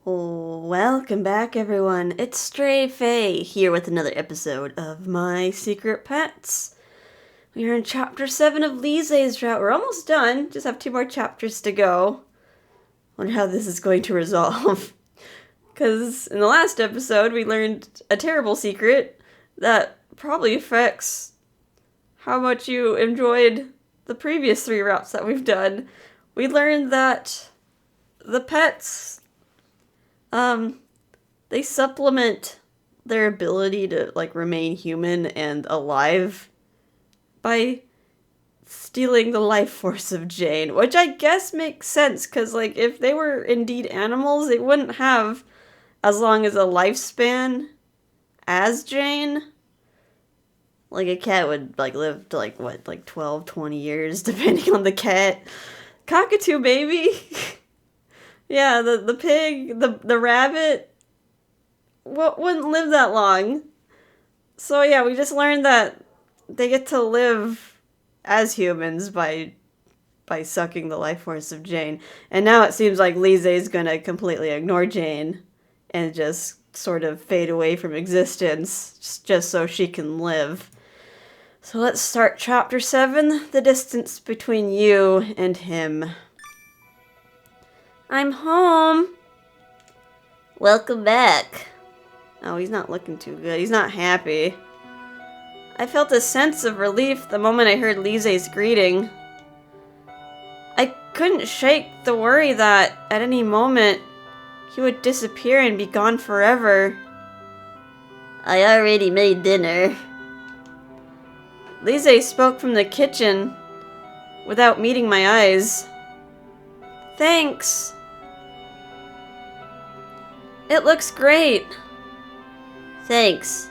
Oh, welcome back, everyone. It's Stray Faye here with another episode of My Secret Pets. We are in Chapter 7 of Lize's route. We're almost done. Just have 2 more chapters to go. Wonder how this is going to resolve. Because in the last episode, we learned a terrible secret that probably affects how much you enjoyed the previous 3 routes that we've done. We learned that the pets they supplement their ability to, remain human and alive by stealing the life force of Jien, which I guess makes sense, because, if they were indeed animals, they wouldn't have as long as a lifespan as Jien. Like, a cat would, live to, 12, 20 years, depending on the cat. Cockatoo, baby! Yeah, the pig, the rabbit, wouldn't live that long. So yeah, we just learned that they get to live as humans by sucking the life force of Jien. And now it seems like Lize's gonna completely ignore Jien and just sort of fade away from existence just so she can live. So let's start Chapter 7, The Distance Between You and Him. I'm home. Welcome back. Oh, he's not looking too good. He's not happy. I felt a sense of relief the moment I heard Lize's greeting. I couldn't shake the worry that, at any moment, he would disappear and be gone forever. I already made dinner. Lize spoke from the kitchen, without meeting my eyes. Thanks. It looks great. Thanks.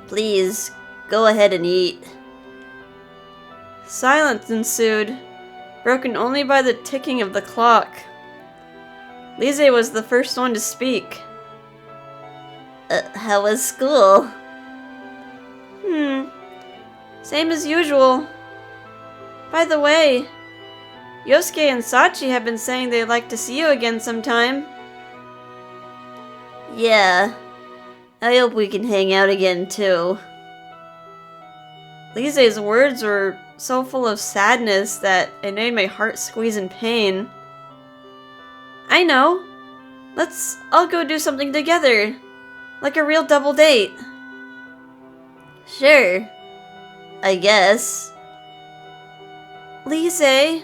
Please, go ahead and eat. Silence ensued, broken only by the ticking of the clock. Lize was the first one to speak. How was school? Same as usual. By the way, Yosuke and Sachi have been saying they'd like to see you again sometime. Yeah. I hope we can hang out again, too. Lize's words were so full of sadness that it made my heart squeeze in pain. I know. Let's all go do something together. Like a real double date. Sure. I guess. Lize. He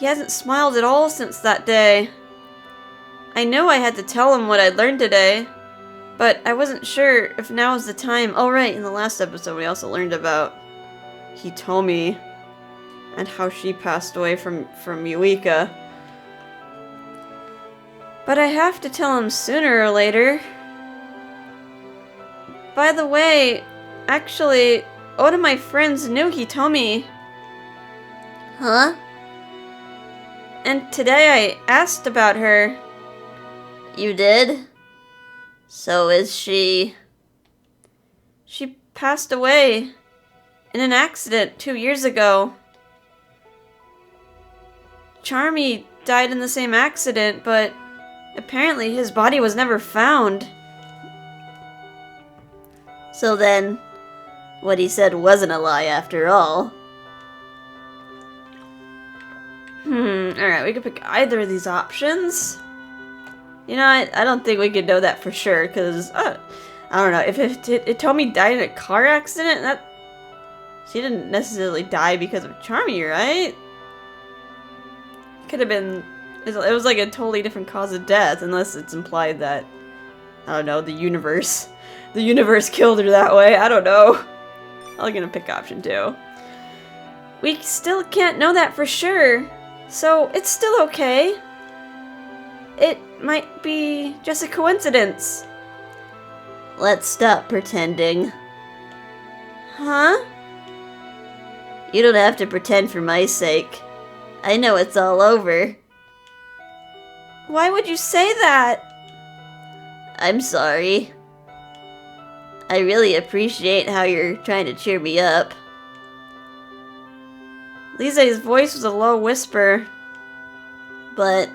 hasn't smiled at all since that day. I knew I had to tell him what I'd learned today, but I wasn't sure if now was the time. Oh right, in the last episode we also learned about Hitomi and how she passed away from Yuika. But I have to tell him sooner or later. By the way, actually, one of my friends knew Hitomi. Huh? And today I asked about her. You did? So is she... She passed away in an accident 2 years ago. Charmy died in the same accident, but apparently his body was never found. So then, what he said wasn't a lie after all. Alright, we could pick either of these options. You know, I don't think we could know that for sure, because, I don't know, if Hitomi died in a car accident, she didn't necessarily die because of Charmy, right? Could have been, it was like a totally different cause of death, unless it's implied that, I don't know, the universe killed her that way, I don't know. I'm gonna pick option 2. We still can't know that for sure, so it's still okay. It might be just a coincidence. Let's stop pretending. Huh? You don't have to pretend for my sake. I know it's all over. Why would you say that? I'm sorry. I really appreciate how you're trying to cheer me up. Lize's voice was a low whisper. But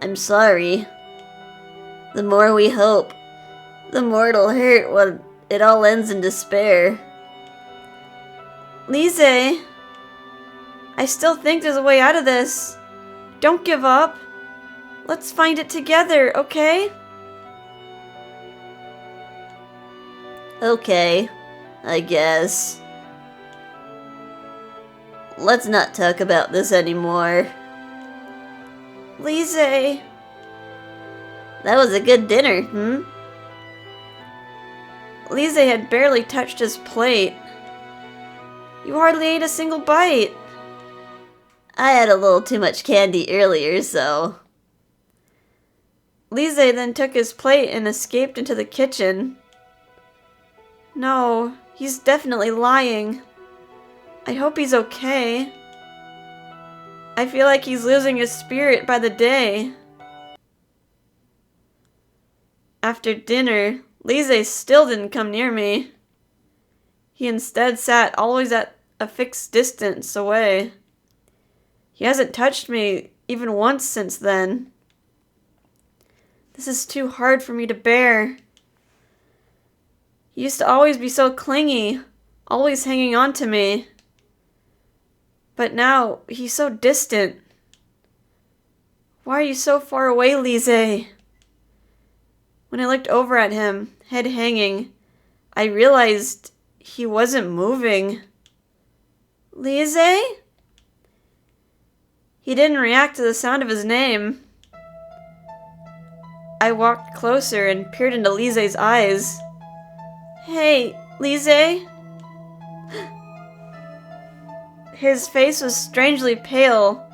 I'm sorry. The more we hope, the more it'll hurt when it all ends in despair. Lize, I still think there's a way out of this. Don't give up. Let's find it together, okay? Okay, I guess. Let's not talk about this anymore. Lize. That was a good dinner, Lize had barely touched his plate. You hardly ate a single bite. I had a little too much candy earlier, so... Lize then took his plate and escaped into the kitchen. No, he's definitely lying. I hope he's okay. I feel like he's losing his spirit by the day. After dinner, Lize still didn't come near me. He instead sat always at a fixed distance away. He hasn't touched me even once since then. This is too hard for me to bear. He used to always be so clingy, always hanging on to me. But now, he's so distant. Why are you so far away, Lize? When I looked over at him, head hanging, I realized he wasn't moving. Lize? He didn't react to the sound of his name. I walked closer and peered into Lize's eyes. Hey, Lize? His face was strangely pale,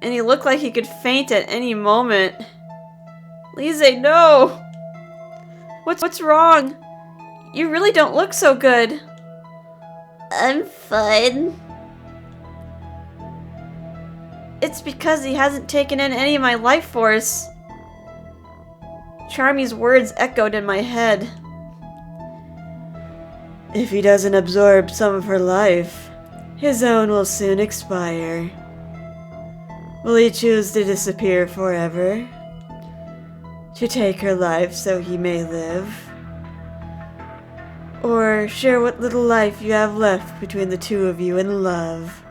and he looked like he could faint at any moment. Lize, no! What's wrong? You really don't look so good. I'm fine. It's because he hasn't taken in any of my life force. Charmy's words echoed in my head. If he doesn't absorb some of her life, his own will soon expire. Will he choose to disappear forever? To take her life so he may live? Or share what little life you have left between the two of you in love?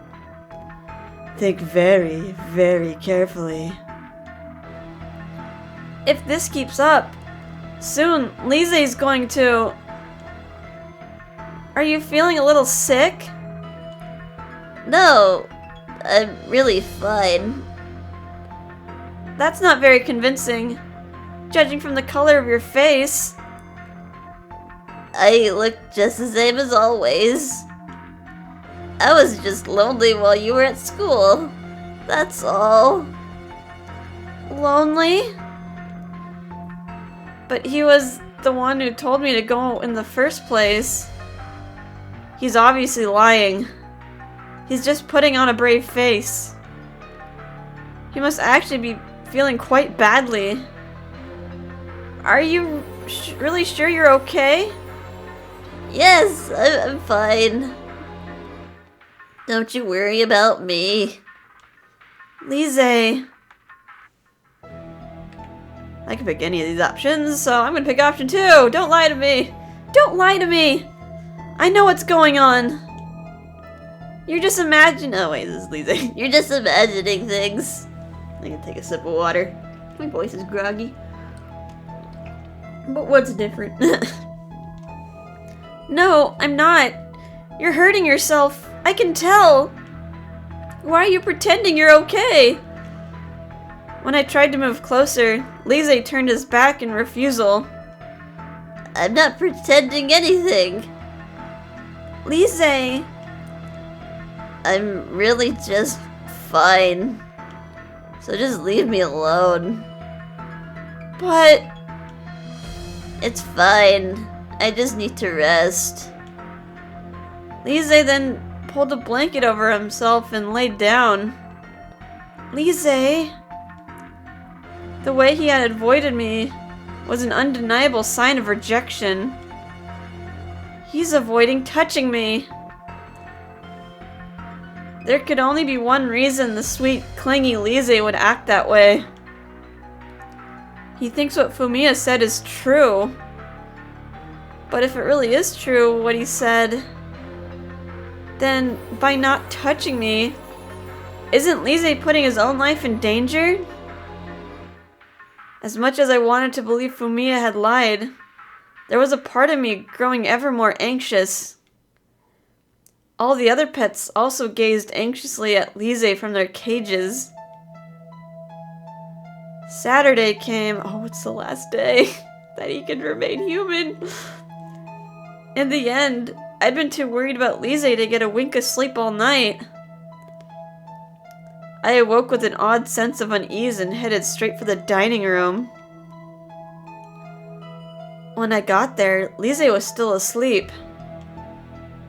Think very, very carefully. If this keeps up, soon Lize's going to... Are you feeling a little sick? No, I'm really fine. That's not very convincing, judging from the color of your face. I look just the same as always. I was just lonely while you were at school. That's all. Lonely? But he was the one who told me to go in the first place. He's obviously lying. He's just putting on a brave face. He must actually be feeling quite badly. Are you really sure you're okay? Yes, I'm fine. Don't you worry about me. Lize. I can pick any of these options, so I'm gonna pick option 2. Don't lie to me. Don't lie to me. I know what's going on. You're just imagining. Oh wait, this is Lize. You're just imagining things. I can take a sip of water. My voice is groggy. But what's different? No, I'm not. You're hurting yourself. I can tell. Why are you pretending you're okay? When I tried to move closer, Lize turned his back in refusal. I'm not pretending anything. Lize. I'm really just fine. So just leave me alone. But... It's fine. I just need to rest. Lize then pulled a blanket over himself and laid down. Lize. The way he had avoided me was an undeniable sign of rejection. He's avoiding touching me. There could only be one reason the sweet, clingy Lize would act that way. He thinks what Fumiya said is true. But if it really is true, what he said, then by not touching me, isn't Lize putting his own life in danger? As much as I wanted to believe Fumiya had lied, there was a part of me growing ever more anxious. All the other pets also gazed anxiously at Lize from their cages. Saturday came. Oh, it's the last day that he could remain human. In the end, I'd been too worried about Lize to get a wink of sleep all night. I awoke with an odd sense of unease and headed straight for the dining room. When I got there, Lize was still asleep.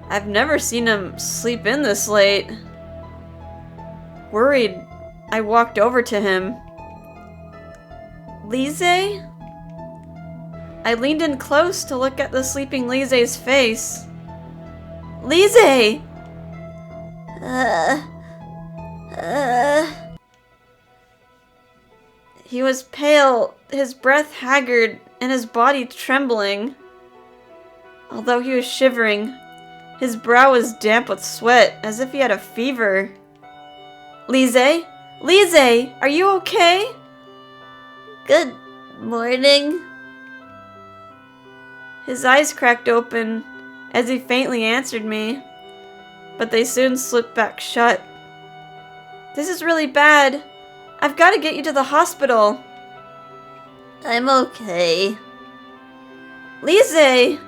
I've never seen him sleep in this late. Worried, I walked over to him. Lize? I leaned in close to look at the sleeping Lize's face. Lize! He was pale, his breath haggard, and his body trembling. Although he was shivering, his brow was damp with sweat, as if he had a fever. Lize? Lize! Are you okay? Good morning. His eyes cracked open as he faintly answered me, but they soon slipped back shut. This is really bad. I've got to get you to the hospital. I'm okay. Lize!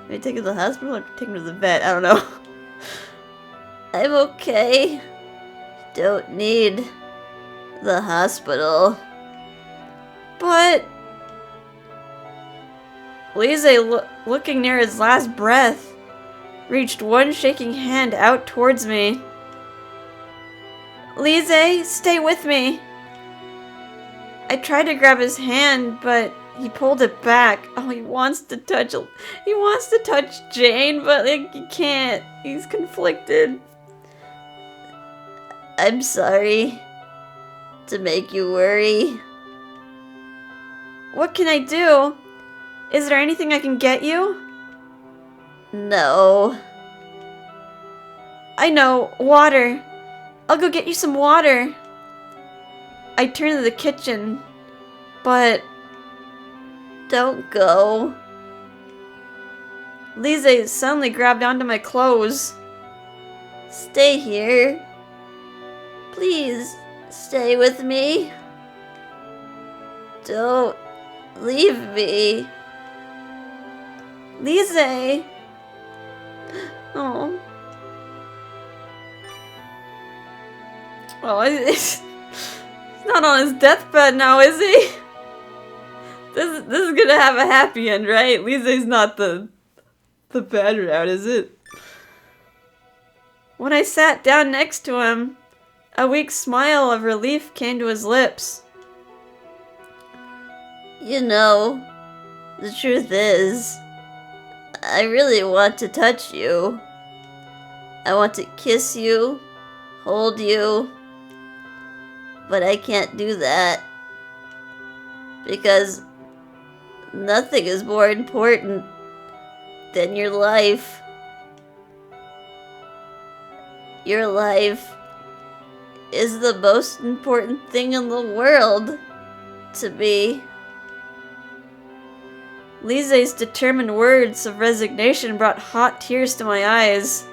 Maybe take him to the hospital or take him to the vet? I don't know. I'm okay. Don't need the hospital. But... Lize, looking near his last breath, reached one shaking hand out towards me. Lize, stay with me. I tried to grab his hand, but he pulled it back. Oh, he wants to touch Jien, but like, he can't. He's conflicted. I'm sorry to make you worry. What can I do? Is there anything I can get you? No. I know, water. I'll go get you some water. I turned to the kitchen, but... Don't go. Lize suddenly grabbed onto my clothes. Stay here. Please, stay with me. Don't leave me. Lize! Oh. Oh, he's not on his deathbed now, is he? This is gonna have a happy end, right? Lize's not the bad route, is it? When I sat down next to him, a weak smile of relief came to his lips. You know, the truth is, I really want to touch you. I want to kiss you, hold you, but I can't do that because nothing is more important than your life. Your life is the most important thing in the world to me. Lize's determined words of resignation brought hot tears to my eyes.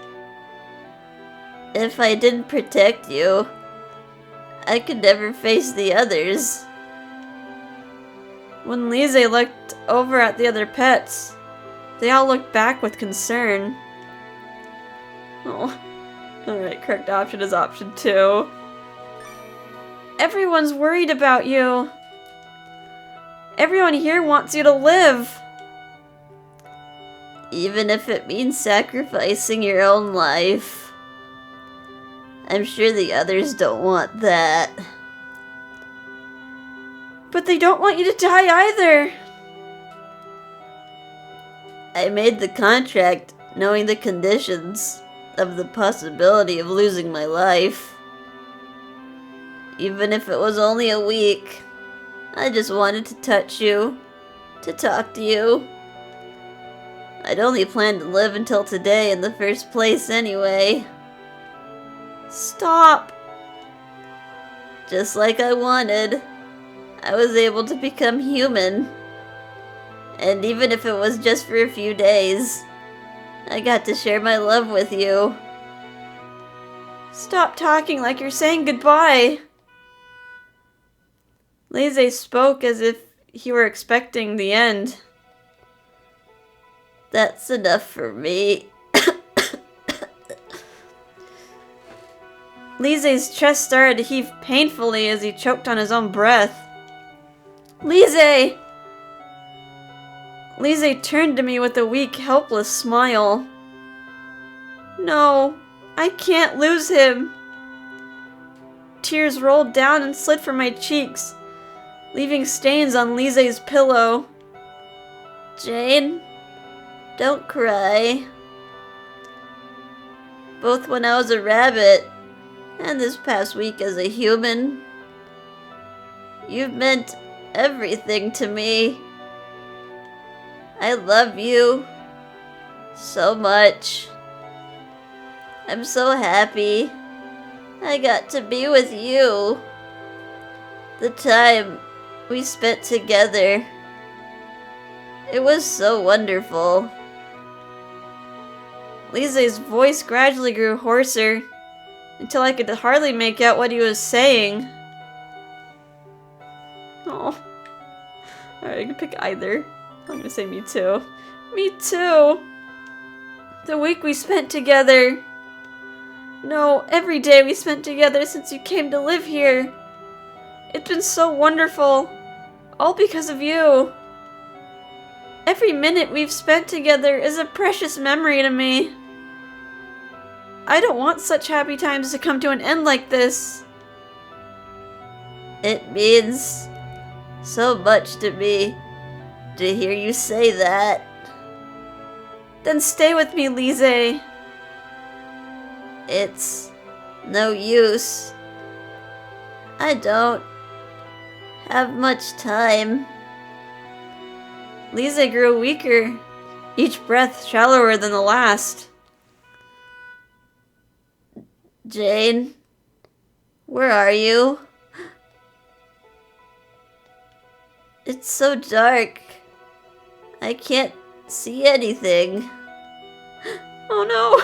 If I didn't protect you, I could never face the others. When Lize looked over at the other pets, they all looked back with concern. Oh, alright, correct option is option 2. Everyone's worried about you. Everyone here wants you to live. Even if it means sacrificing your own life. I'm sure the others don't want that. But they don't want you to die either. I made the contract knowing the conditions of the possibility of losing my life. Even if it was only a week. I just wanted to touch you, to talk to you. I'd only planned to live until today in the first place anyway. Stop! Just like I wanted, I was able to become human. And even if it was just for a few days, I got to share my love with you. Stop talking like you're saying goodbye. Lize spoke as if he were expecting the end. That's enough for me. Lize's chest started to heave painfully as he choked on his own breath. Lize! Lize turned to me with a weak, helpless smile. No, I can't lose him. Tears rolled down and slid from my cheeks, leaving stains on Lize's pillow. Jien, don't cry. Both when I was a rabbit and this past week as a human, you've meant everything to me. I love you so much. I'm so happy I got to be with you. The time we spent together, it was so wonderful. Lize's voice gradually grew hoarser until I could hardly make out what he was saying. Oh. Alright, I can pick either. I'm gonna say me too. Me too! The week we spent together. No, every day we spent together since you came to live here. It's been so wonderful. All because of you. Every minute we've spent together is a precious memory to me. I don't want such happy times to come to an end like this. It means so much to me to hear you say that. Then stay with me, Lize. It's no use. I don't have much time. Lize grew weaker, each breath shallower than the last. Jien, where are you? It's so dark. I can't see anything. Oh no!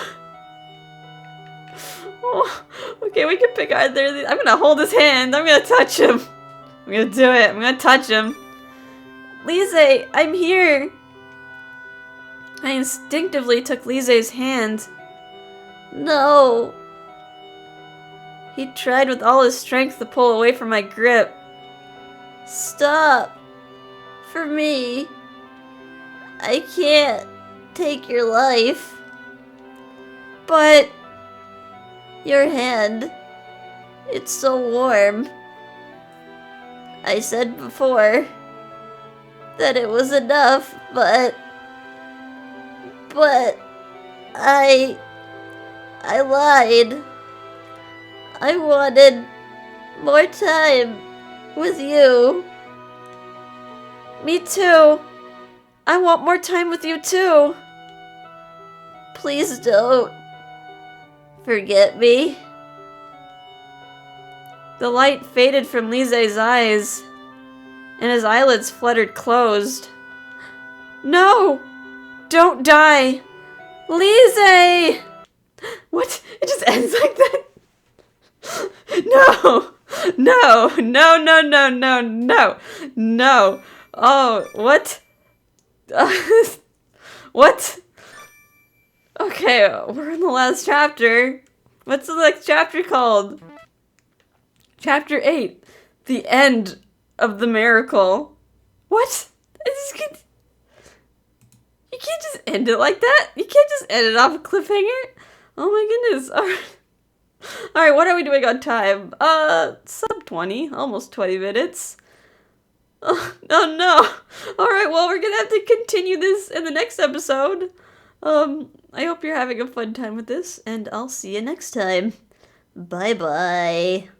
Oh, okay, we can pick either of these. I'm gonna hold his hand. I'm gonna touch him. I'm gonna do it. I'm gonna touch him. Lize, I'm here. I instinctively took Lize's hand. No. He tried with all his strength to pull away from my grip. Stop. For me. I can't take your life. But your hand, it's so warm. I said before that it was enough, but I lied. I wanted more time with you. Me too. I want more time with you too. Please don't forget me. The light faded from Lize's eyes, and his eyelids fluttered closed. No! Don't die! Lize! What? It just ends like that? No! No! No, no, no, no, no! No! Oh, what? What? Okay, we're in the last chapter. What's the next chapter called? Chapter 8. The end of the miracle. What? You can't just end it like that. You can't just end it off a cliffhanger. Oh my goodness. Alright, what are we doing on time? Sub 20. Almost 20 minutes. Oh, no. Alright, well, we're gonna have to continue this in the next episode. I hope you're having a fun time with this, and I'll see you next time. Bye-bye.